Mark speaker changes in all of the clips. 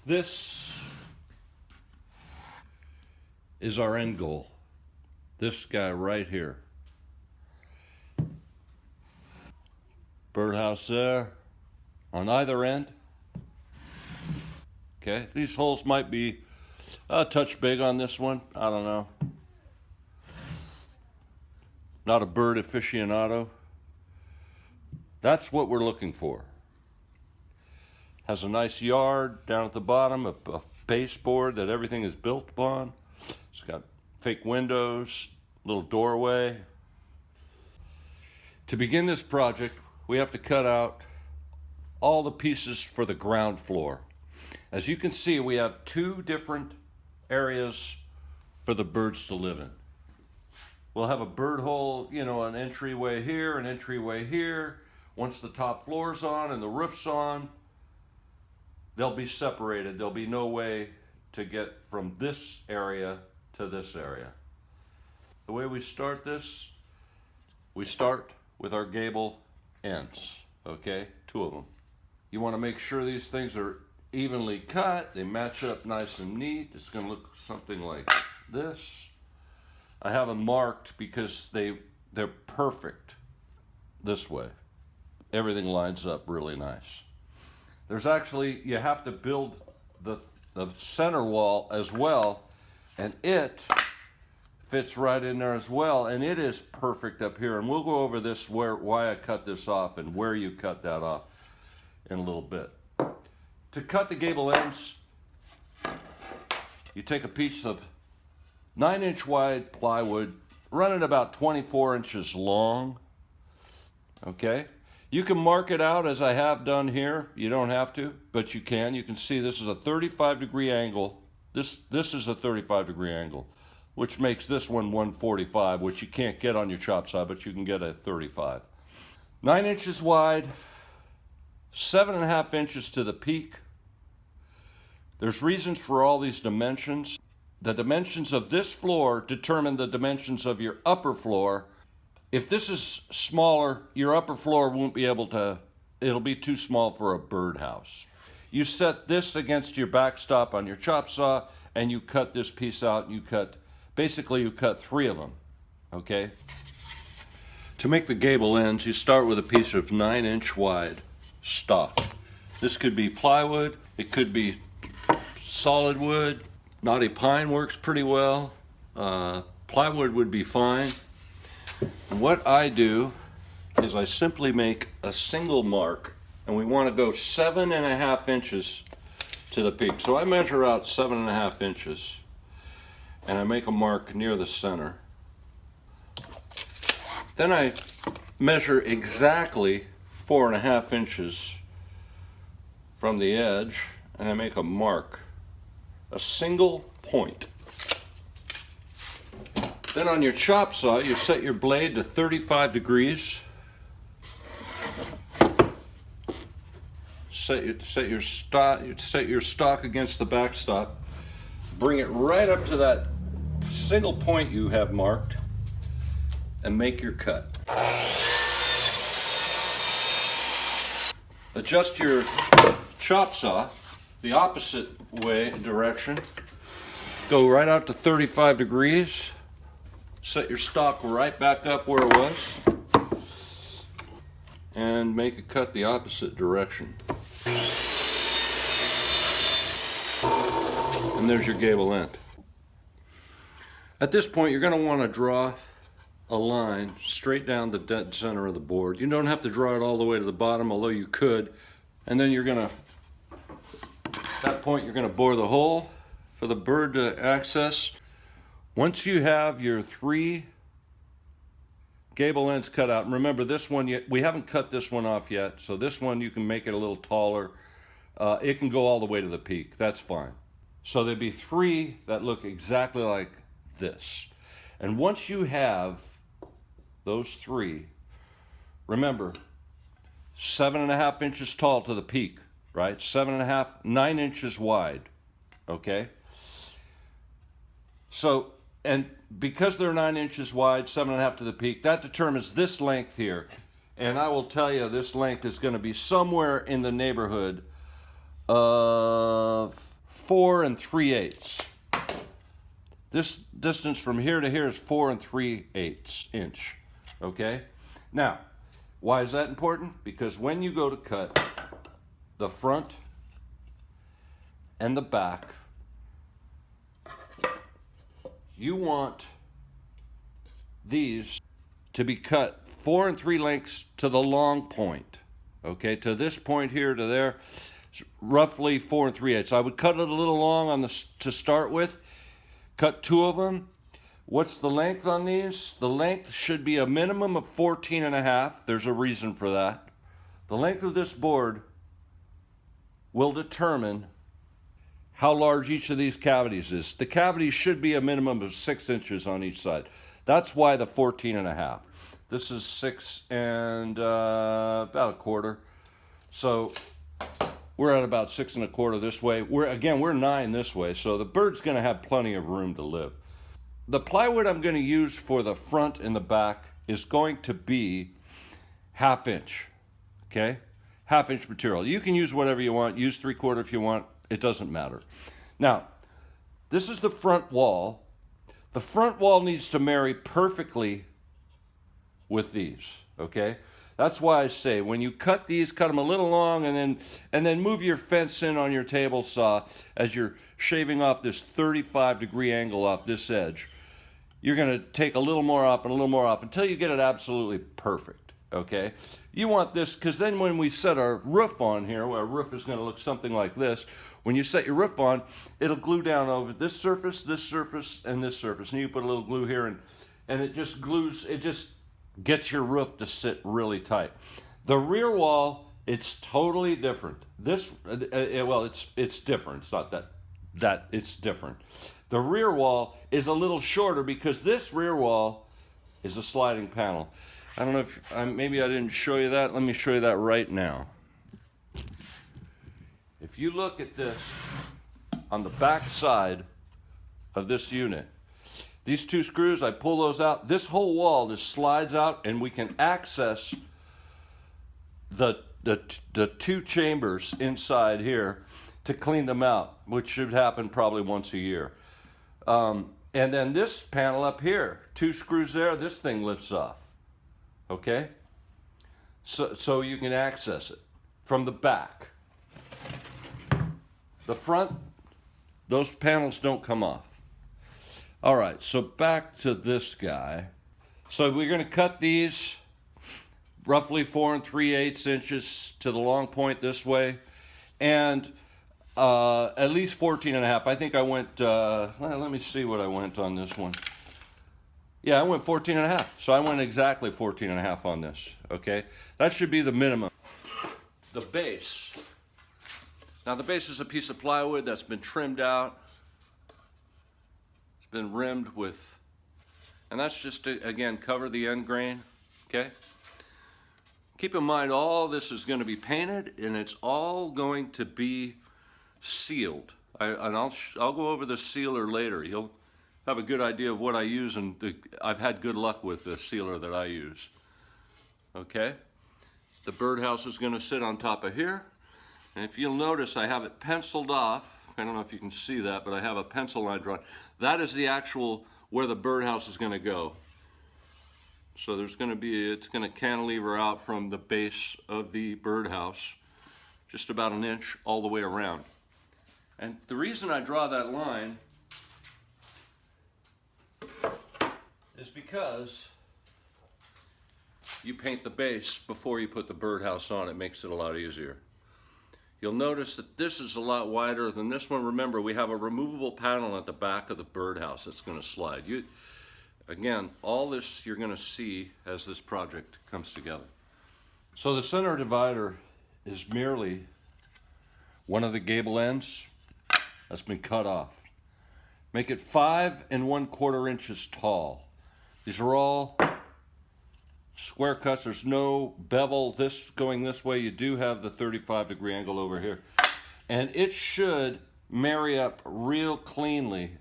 Speaker 1: This is our end goal. This guy right here. Birdhouse there on either end. Okay, these holes might be a touch big on this one. I don't know. Not a bird aficionado. That's what we're looking for. Has a nice yard down at the bottom, a baseboard that everything is built upon. It's got fake windows, little doorway. To begin this project, we have to cut out all the pieces for the ground floor. As you can see, we have two different areas for the birds to live in. We'll have a bird hole, an entryway here, an entryway here. Once the top floor's on and the roof's on, they'll be separated. There'll be no way to get from this area to this area. The way we start this, we start with our gable ends, okay? Two of them. You want to make sure these things are evenly cut. They match up nice and neat. It's going to look something like this. I have them marked because they're perfect this way. Everything lines up really nice. There's actually, you have to build the center wall as well, and it fits right in there as well, and it is perfect up here. And we'll go over this, why I cut this off and where you cut that off in a little bit. To cut the gable ends, you take a piece of 9-inch wide plywood, run it about 24 inches long, okay? You can mark it out as I have done here. You don't have to, but you can. You can see this is a 35-degree angle. This is a 35-degree angle, which makes this one 145, which you can't get on your chop saw, but you can get a 35. 9 inches wide, 7.5 inches to the peak. There's reasons for all these dimensions. The dimensions of this floor determine the dimensions of your upper floor. If this is smaller, your upper floor won't be able to, it'll be too small for a birdhouse. You set this against your backstop on your chop saw, and you cut this piece out, and you cut 3 of them, okay? To make the gable ends, you start with a piece of 9-inch wide stock. This could be plywood, it could be solid wood. Knotty pine works pretty well. Plywood would be fine. And what I do is I simply make a single mark, and we want to go 7.5 inches to the peak. So I measure out 7.5 inches, and I make a mark near the center. Then I measure exactly 4.5 inches from the edge, and I make a mark, a single point. Then on your chop saw, you set your blade to 35 degrees. Set your stock against the backstop. Bring it right up to that single point you have marked, and make your cut. Adjust your chop saw the opposite direction. Go right out to 35 degrees. Set your stock right back up where it was, and make a cut the opposite direction. And there's your gable end. At this point, you're going to want to draw a line straight down the dead center of the board. You don't have to draw it all the way to the bottom, although you could. And then at that point, you're going to bore the hole for the bird to access. Once you have your 3 gable ends cut out, and remember this one, we haven't cut this one off yet, so this one you can make it a little taller. It can go all the way to the peak, that's fine. So there'd be 3 that look exactly like this. And once you have those 3, remember, 7.5 inches tall to the peak, right? 7.5, 9 inches wide, okay? So, and because they're 9 inches wide, 7.5 to the peak, that determines this length here. And I will tell you, this length is going to be somewhere in the neighborhood of 4 3/8. This distance from here to here is 4 3/8 inch. Okay? Now, why is that important? Because when you go to cut the front and the back, you want these to be cut 4 3 lengths to the long point. Okay, to this point here to there, roughly 4 3/8. I would cut it a little long on to start with. Cut 2 of them. What's the length on these? The length should be a minimum of 14.5. There's a reason for that. The length of this board will determine how large each of these cavities is. The cavities should be a minimum of 6 inches on each side. That's why the 14.5. This is 6 and about a quarter. So we're at about 6 1/4 this way. We're 9 this way. So the bird's going to have plenty of room to live. The plywood I'm going to use for the front and the back is going to be 1/2 inch. Okay, 1/2 inch material. You can use whatever you want. Use 3/4 if you want. It doesn't matter. Now, this is the front wall. The front wall needs to marry perfectly with these, okay? That's why I say when you cut these, cut them a little long and then move your fence in on your table saw as you're shaving off this 35-degree angle off this edge. You're going to take a little more off and a little more off until you get it absolutely perfect, okay? You want this because then when we set our roof on here, our roof is going to look something like this. When you set your roof on, it'll glue down over this surface, and this surface. And you put a little glue here and it just glues, it just gets your roof to sit really tight. The rear wall, it's totally different. This, well, it's different. It's not that it's different. The rear wall is a little shorter because this rear wall is a sliding panel. I don't know if, maybe I didn't show you that. Let me show you that right now. If you look at this on the back side of this unit, these 2 screws, I pull those out. This whole wall just slides out and we can access the 2 chambers inside here to clean them out, which should happen probably once a year. And then this panel up here, 2 screws there, this thing lifts off, okay? So you can access it from the back. The front, those panels don't come off. All right, so back to this guy. So we're going to cut these roughly 4 3/8 inches to the long point this way, and at least 14.5. I think I went, let me see what I went on this one. Yeah, I went 14.5. So I went exactly 14.5 on this, okay? That should be the minimum. The base. Now the base is a piece of plywood that's been trimmed out. It's been rimmed with, and that's just to, again, cover the end grain, okay? Keep in mind all this is going to be painted and it's all going to be sealed. I'll go over the sealer later. You'll have a good idea of what I use, and I've had good luck with the sealer that I use, okay? The birdhouse is going to sit on top of here. And if you'll notice, I have it penciled off. I don't know if you can see that, but I have a pencil line drawn. That is the actual where the birdhouse is going to go. So there's going to be, it's going to cantilever out from the base of the birdhouse, just about 1 inch all the way around. And the reason I draw that line is because you paint the base before you put the birdhouse on. It makes it a lot easier. You'll notice that this is a lot wider than this one. Remember, we have a removable panel at the back of the birdhouse that's going to slide. Again, all this you're going to see as this project comes together. So the center divider is merely one of the gable ends that's been cut off. Make it 5 1/4 inches tall. These are all square cuts. There's no bevel this going this way. You do have the 35-degree angle over here, and it should marry up real cleanly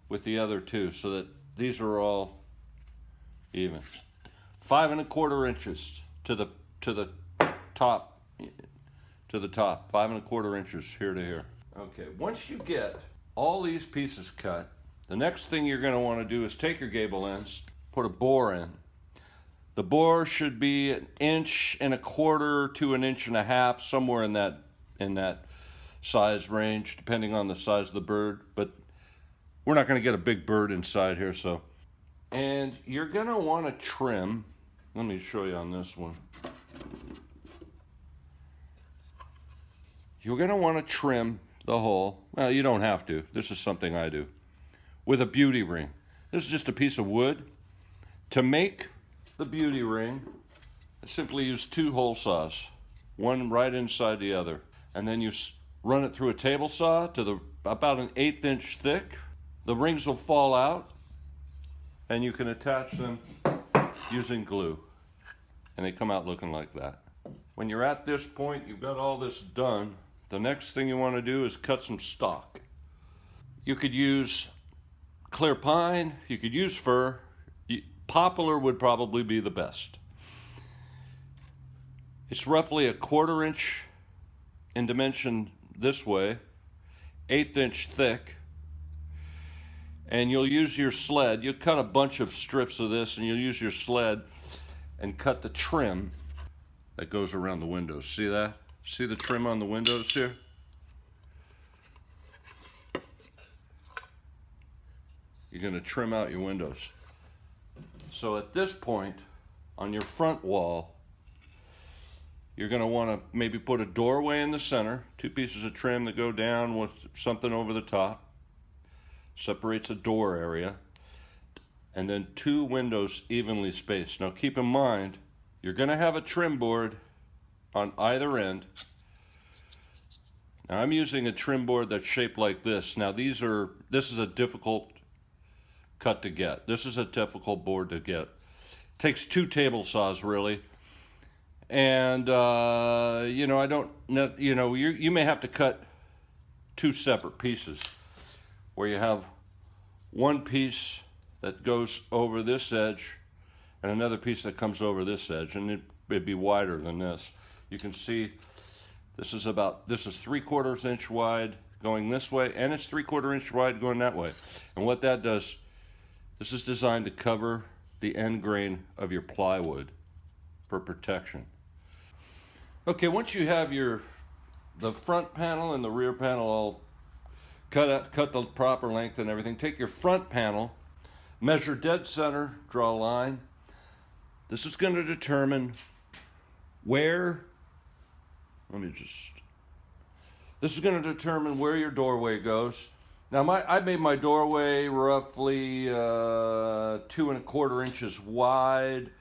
Speaker 1: with the other 2 so that these are all even. 5 1/4 inches to the top, 5 1/4 inches here to here. Okay, once you get all these pieces cut, the next thing you're going to want to do is take your gable ends, put a bore in. The bore should be 1.25 to 1.5 inches, somewhere in that size range, depending on the size of the bird. But we're not going to get a big bird inside here, so. And you're going to want to trim. Let me show you on this one. You're going to want to trim the hole. Well, you don't have to. This is something I do. With a beauty ring. This is just a piece of wood. To make the beauty ring, I simply use 2 hole saws, one right inside the other, and then you run it through a table saw to about 1/8 inch thick. The rings will fall out, and you can attach them using glue, and they come out looking like that. When you're at this point, you've got all this done. The next thing you want to do is cut some stock. You could use clear pine, you could use fir. Poplar would probably be the best. It's roughly 1/4 inch in dimension this way, 1/8 inch thick, and you'll use your sled. You'll cut a bunch of strips of this, and you'll use your sled and cut the trim that goes around the windows. See that? See the trim on the windows here? You're going to trim out your windows. So at this point, on your front wall, you're going to want to maybe put a doorway in the center, 2 pieces of trim that go down with something over the top, separates a door area, and then 2 windows evenly spaced. Now keep in mind, you're going to have a trim board on either end. Now I'm using a trim board that's shaped like this. Now this is a difficult cut to get. This is a difficult board to get. It takes 2 table saws really, and you may have to cut 2 separate pieces, where you have one piece that goes over this edge and another piece that comes over this edge, and it'd be wider than this. You can see this is 3/4 inch wide going this way, and it's 3/4 inch wide going that way. And what that does, this is designed to cover the end grain of your plywood for protection. Okay, once you have the front panel and the rear panel all cut the proper length and everything, take your front panel, measure dead center, draw a line. This is going to determine where, this is going to determine where your doorway goes. Now I made my doorway roughly 2.25 inches wide.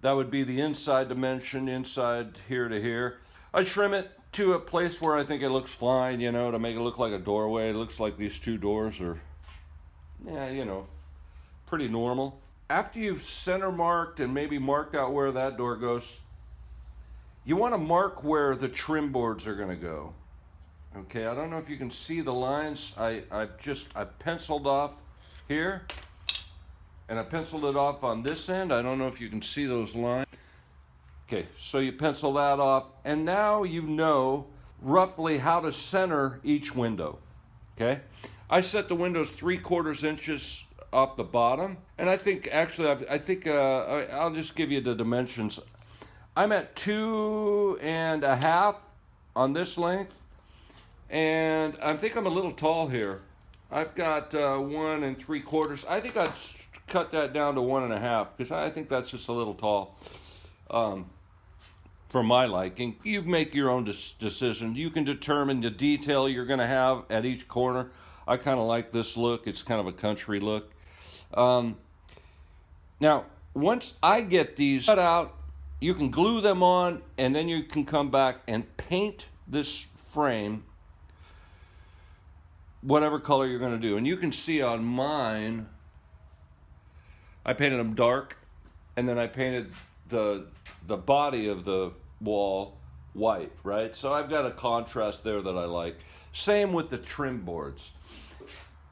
Speaker 1: That would be the inside dimension, inside here to here. I trim it to a place where I think it looks fine, to make it look like a doorway. It looks like these 2 doors are, pretty normal. After you've center marked and maybe marked out where that door goes, you want to mark where the trim boards are going to go. Okay, I don't know if you can see the lines. I penciled off here, and I penciled it off on this end. I don't know if you can see those lines. Okay, so you pencil that off, and now you know roughly how to center each window. Okay, I set the windows 3/4 inches off the bottom, and I think I'll just give you the dimensions. I'm at 2.5 on this length, and I think I'm a little tall here. I've got 1 3/4. I think I'd cut that down to 1.5 because I think that's just a little tall for my liking. You make your own decision. You can determine the detail you're going to have at each corner. I kind of like this look. It's kind of a country look. Now, once I get these cut out, you can glue them on, and then you can come back and paint this frame whatever color you're going to do. And you can see on mine, I painted them dark, and then I painted the body of the wall white, right? So I've got a contrast there that I like. Same with the trim boards.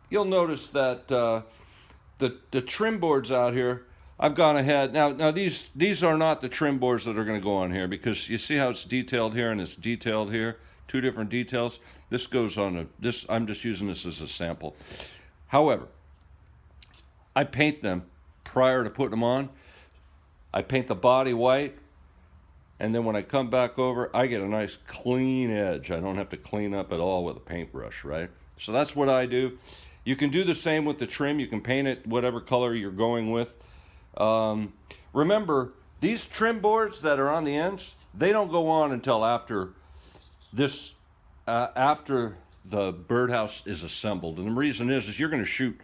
Speaker 1: You'll notice that the trim boards out here, I've gone ahead. Now these are not the trim boards that are going to go on here, because you see how it's detailed here and it's detailed here. two different details. This goes on I'm just using this as a sample. However, I paint them prior to putting them on. I paint the body white, and then when I come back over, I get a nice clean edge. I don't have to clean up at all with a paintbrush, right? So that's what I do. You can do the same with the trim. You can paint it whatever color you're going with. Remember, these trim boards that are on the ends, they don't go on until after this, after the birdhouse is assembled. And the reason is you're going to shoot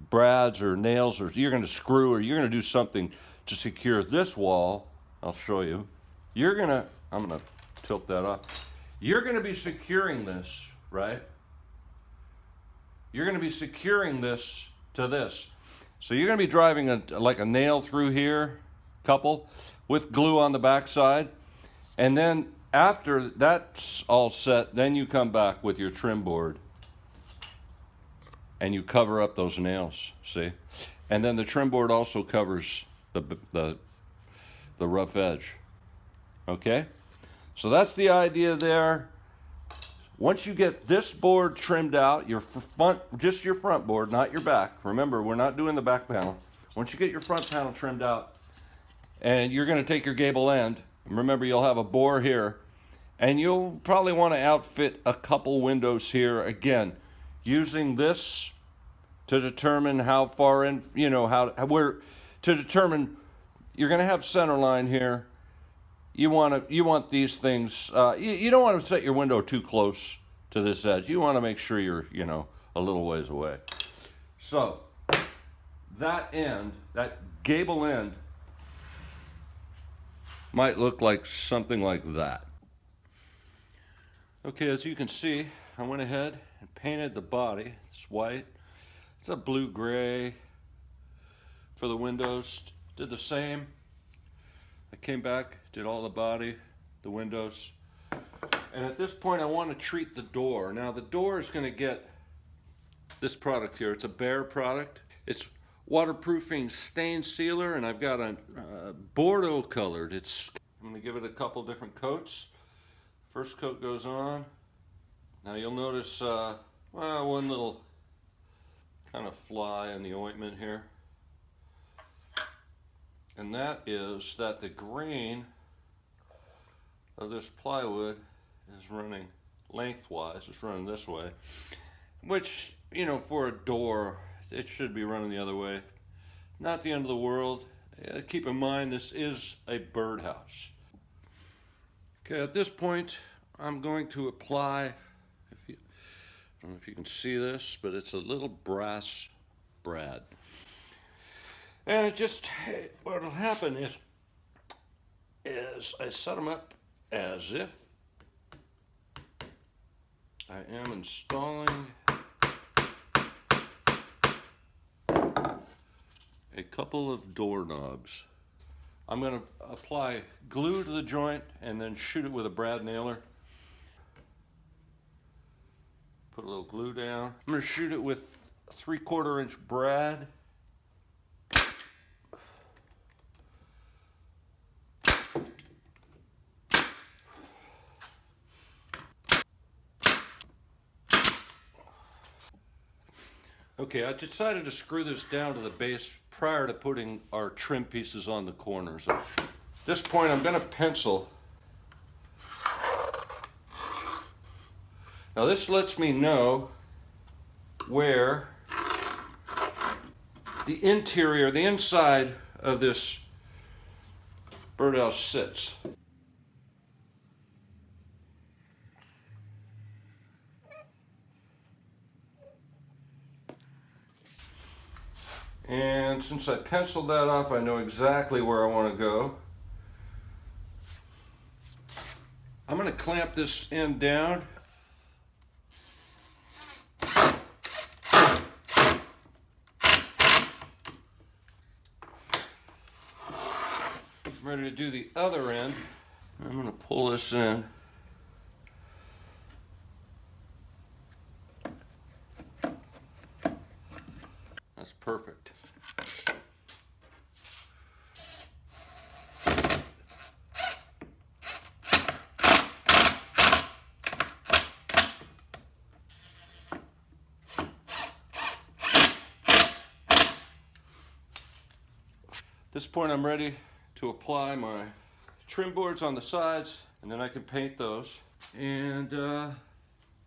Speaker 1: brads or nails, or you're going to screw, or you're going to do something to secure this wall. I'll show you. I'm going to tilt that up. You're going to be securing this, right? You're going to be securing this to this. So you're going to be driving like a nail through here, couple, with glue on the backside. And then after that's all set, then you come back with your trim board and you cover up those nails, see? And then the trim board also covers the rough edge, okay? So that's the idea there. Once you get this board trimmed out, just your front board, not your back. Remember, we're not doing the back panel. Once you get your front panel trimmed out, and you're gonna take your gable end, and remember you'll have a bore here, and you'll probably wanna outfit a couple windows here, again, using this to determine how far in, to determine, you're gonna have center line here. You want these things, you don't want to set your window too close to this edge. You want to make sure you're, a little ways away. So that end, that gable end, might look like something like that. Okay, as you can see, I went ahead and painted the body. It's white. It's a blue-gray for the windows. Did the same. I came back, did all the body, the windows. And at this point I want to treat the door. Now the door is going to get this product here. It's a Bear product. It's waterproofing stain sealer, and I've got a Bordeaux colored. I'm going to give it a couple different coats. First coat goes on. Now you'll notice one little kind of fly in the ointment here. And that is that the grain of this plywood is running lengthwise. It's running this way, which, for a door, it should be running the other way. Not the end of the world. Keep in mind, this is a birdhouse. Okay, at this point, I'm going to apply, I don't know if you can see this, but it's a little brass brad. And what'll happen is I set them up as if I am installing a couple of doorknobs. I'm going to apply glue to the joint and then shoot it with a brad nailer. Put a little glue down. I'm going to shoot it with 3/4 inch brad. Okay, I decided to screw this down to the base prior to putting our trim pieces on the corners. At this point, I'm going to pencil. Now this lets me know where the inside of this birdhouse sits. And since I penciled that off, I know exactly where I want to go. I'm going to clamp this end down. I'm ready to do the other end. I'm going to pull this in. That's perfect. At this point, I'm ready to apply my trim boards on the sides, and then I can paint those, and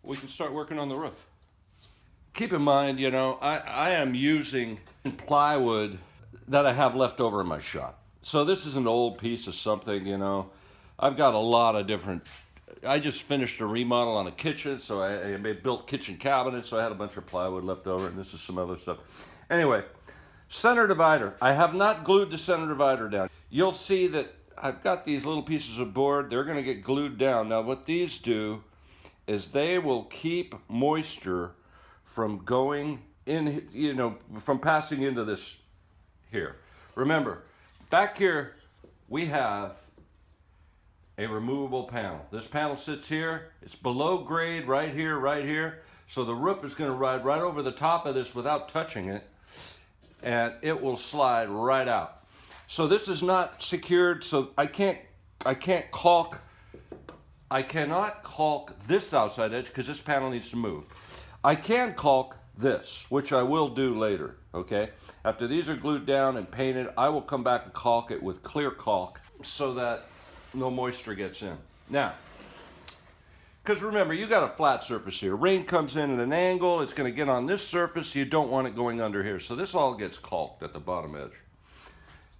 Speaker 1: we can start working on the roof. Keep in mind, you know, I am using plywood that I have left over in my shop. So this is an old piece of something, you know. I've got a lot of different, I just finished a remodel on a kitchen, so I built kitchen cabinets, so I had a bunch of plywood left over, and this is some other stuff. Anyway, center divider. I have not glued the center divider down. You'll see that I've got these little pieces of board. They're going to get glued down. Now what these do is they will keep moisture from going in, you know, from passing into this here. Remember, back here we have a removable panel. This panel sits here. It's below grade right here, right here. So the roof is going to ride right over the top of this without touching it, and it will slide right out. So this is not secured, so I cannot caulk this outside edge because this panel needs to move. I can caulk this, which I will do later, okay? After these are glued down and painted, I will come back and caulk it with clear caulk so that no moisture gets in. Now, because remember, you got a flat surface here. Rain comes in at an angle, it's gonna get on this surface, you don't want it going under here. So this all gets caulked at the bottom edge.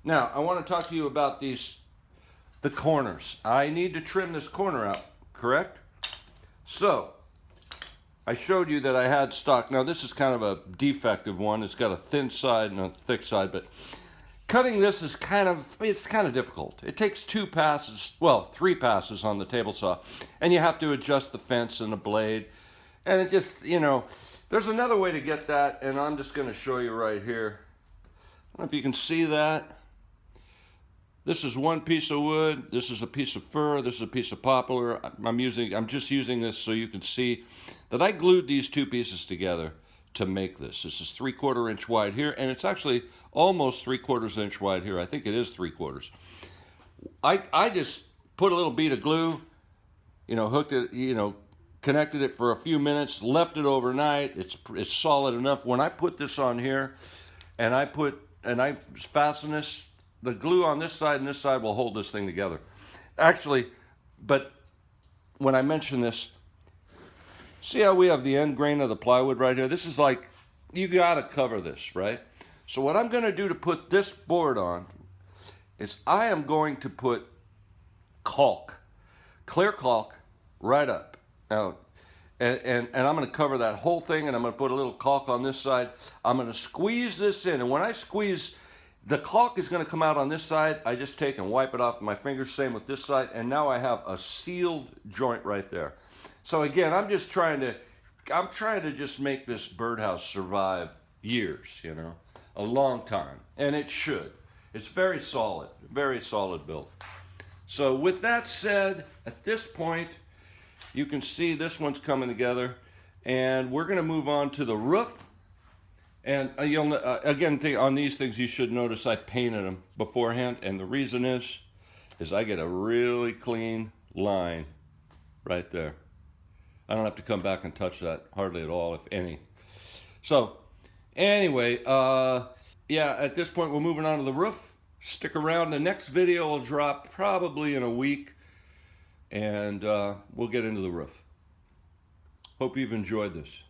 Speaker 1: Now, I want to talk to you about the corners. I need to trim this corner out, correct? So, I showed you that I had stock. Now, this is kind of a defective one. It's got a thin side and a thick side, but cutting this is kind of difficult. It takes 2 passes, well, 3 passes on the table saw, and you have to adjust the fence and the blade. And it just, you know, there's another way to get that, and I'm just going to show you right here. I don't know if you can see that. This is one piece of wood, this is a piece of fir, this is a piece of poplar. I'm just using this so you can see that I glued these 2 pieces together to make this. This is 3/4 inch wide here, and it's actually almost 3/4 inch wide here. I think it is 3/4. I just put a little bead of glue, you know, hooked it, you know, connected it for a few minutes, left it overnight. It's solid enough. When I put this on here, and I fasten this, the glue on this side and this side will hold this thing together. Actually, but when I mention this, see how we have the end grain of the plywood right here? This is like, you gotta cover this, right? So what I'm gonna do to put this board on is I am going to put caulk, clear caulk, right up. Now, and I'm gonna cover that whole thing, and I'm gonna put a little caulk on this side. I'm gonna squeeze this in, and when I squeeze, the caulk is going to come out on this side. I just take and wipe it off with my fingers. Same with this side. And now I have a sealed joint right there. So again, I'm trying to just make this birdhouse survive years, you know, a long time. And it should. It's very solid build. So with that said, at this point, you can see this one's coming together. And we're going to move on to the roof. And again, on these things, you should notice I painted them beforehand. And the reason is I get a really clean line right there. I don't have to come back and touch that hardly at all, if any. So anyway, yeah, at this point, we're moving on to the roof. Stick around. The next video will drop probably in a week. And we'll get into the roof. Hope you've enjoyed this.